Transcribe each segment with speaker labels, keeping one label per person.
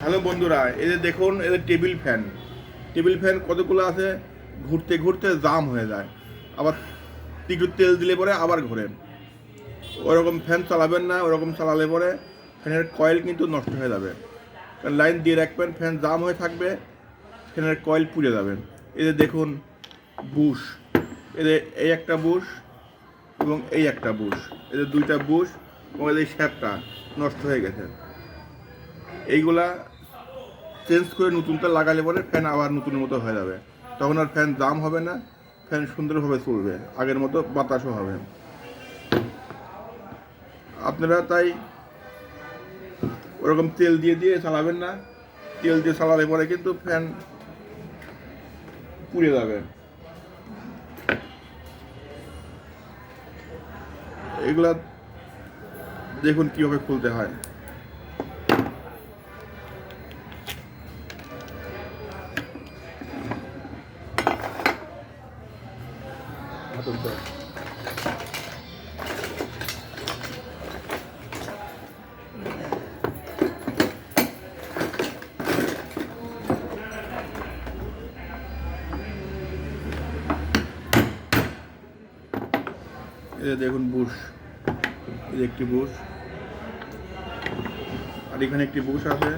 Speaker 1: Hello বন্ধুরা, এদের দেখুন, এদের টেবিল ফ্যান কতগুলো আছে, ঘুরতে ঘুরতে জাম হয়ে যায়, আবার একটু তেল দিলে পরে আবার ঘোরে। ওরকম ফ্যান চালাবেন না, ওরকম চালালে পরে ফ্যানের কয়েল কিন্তু নষ্ট হয়ে যাবে। লাইন দিয়ে রাখবেন, ফ্যান জাম হয়ে থাকবে, ফ্যানের কয়েল পুড়ে যাবে। এদের দেখুন বুশ, এদের এই একটা বুশ এবং এই একটা বুশ, এদের দুইটা বুশ এবং এদের শ্যাপটা নষ্ট হয়ে গেছে। এইগুলা চেঞ্জ করে নতুনটা লাগালে পরে ফ্যান আবার নতুনের মতো হয়ে যাবে, তখন আর ফ্যান জাম হবে না, ফ্যান সুন্দরভাবে চলবে, আগের মতো বাতাসও হবে। আপনারা তাই ওরকম তেল দিয়ে দিয়ে চালাবেন না, তেল দিয়ে চালালে পরে কিন্তু ফ্যান পুড়ে যাবে। এগুলা দেখুন কীভাবে খুলতে হয়। এই দেখুন বুশ, এই একটি বুশ, আর এখানে একটি বুশ আছে,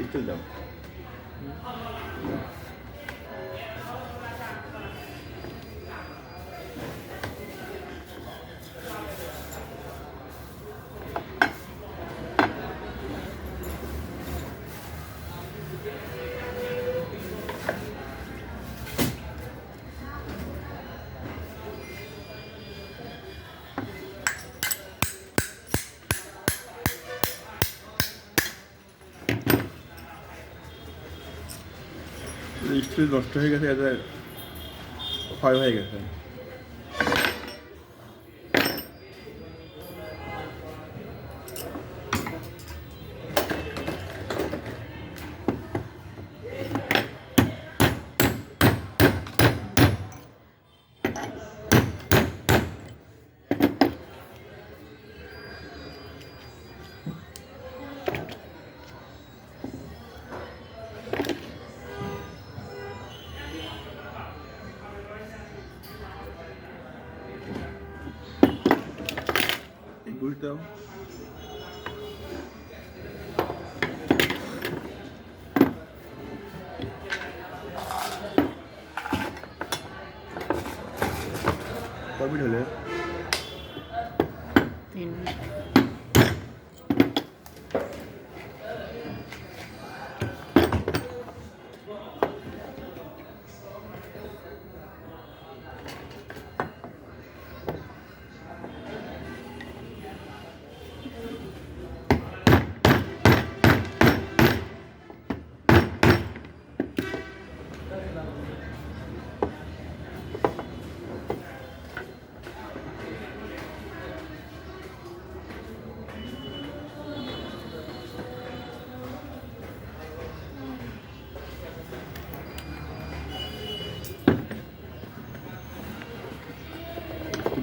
Speaker 1: স্টিল দাও। স্টিল নষ্ট হয়ে গেছে, এতে ক্ষয় হয়ে গেছে। বুঝ দাও। কবে হলে
Speaker 2: 3 মিনিট।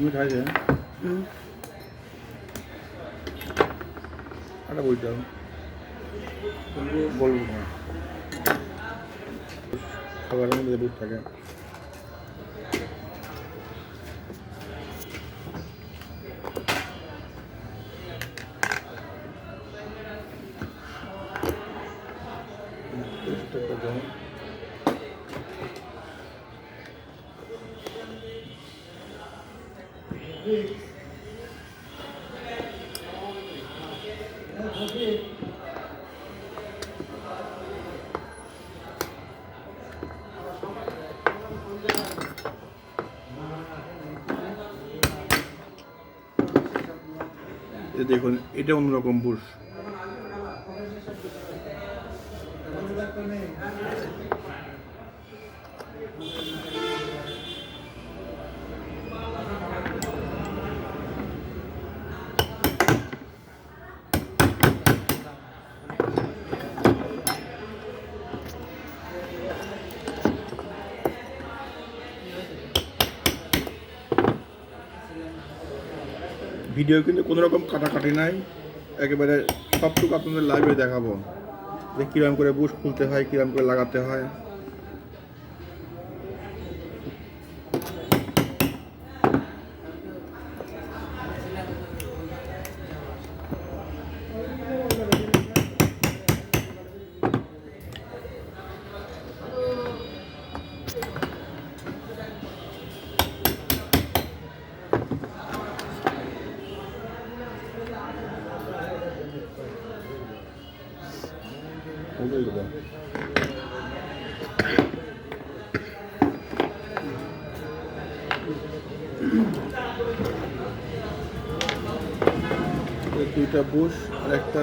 Speaker 1: তুমি খাইছে একটা বই দাও, বলবো না, খাবারের মধ্যে দুধ থাকে। দেখুন, এটা অন্যরকম বুশ। ভিডিও কিন্তু কোনো রকম কাটাকাটি নাই, একেবারে সবটুকু আপনাদের লাইভে দেখাবো। যে কীরকম করে বুশ খুলতে হয়, কীরকম করে লাগাতে হয়। দুইটা বুশ আর একটা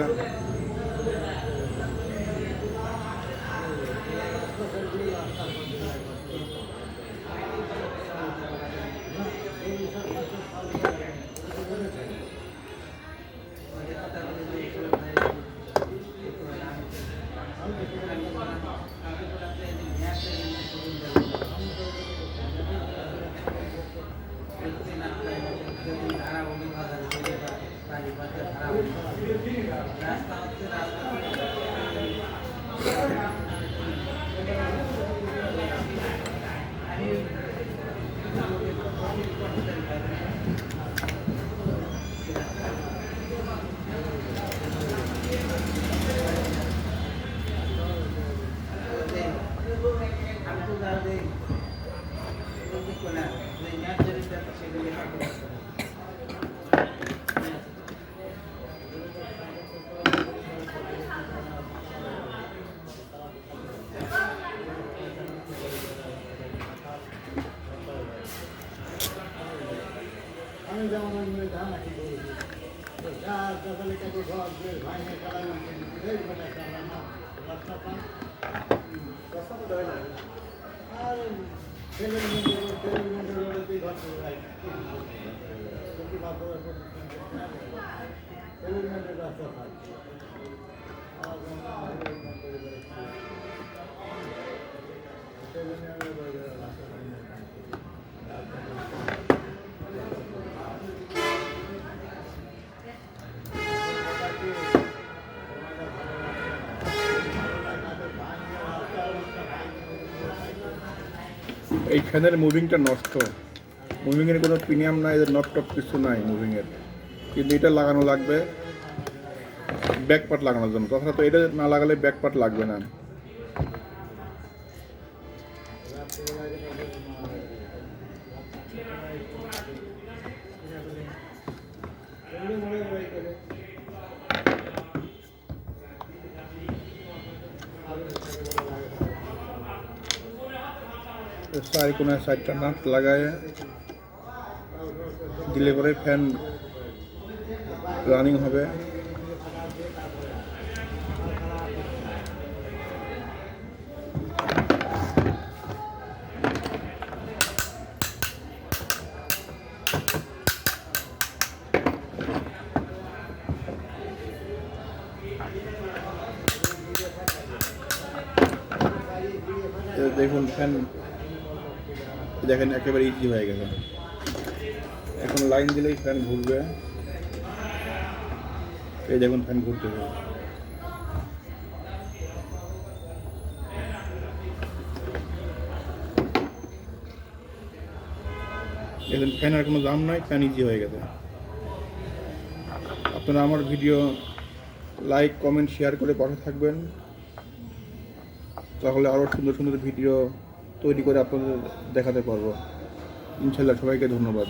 Speaker 1: এই ফ্যানের মুভিংটা নষ্ট, মুভিংয়ের কোনো প্রিমিয়াম নাই, এদের নট টপ কিছু নাই মুভিংয়ের, কিন্তু এটা লাগানো লাগবে ব্যাক পার্ট লাগানোর জন্য, তাছাড়া তো এটা না লাগালে ব্যাক পার্ট লাগবে না। চারি কোনায় 4টা নাট লাগায় দিলে পরে ফ্যান রানিং হবে। দেখুন ফ্যান দেখেন একেবারে ইজি হয়ে গেছে, এখন লাইন দিলেই ফ্যান ঘুরবে। এই দেখুন ফ্যান ঘুরতেছে, দেখুন ফ্যান আর কোনো দাম নাই, ফ্যান ইজি হয়ে গেছে। আপনারা আমার ভিডিও লাইক কমেন্ট শেয়ার করে পাশে থাকবেন, তাহলে আরও সুন্দর সুন্দর ভিডিও তৈরি করে আপনাদের দেখাতে পারবো ইনশাল্লাহ। সবাইকে ধন্যবাদ।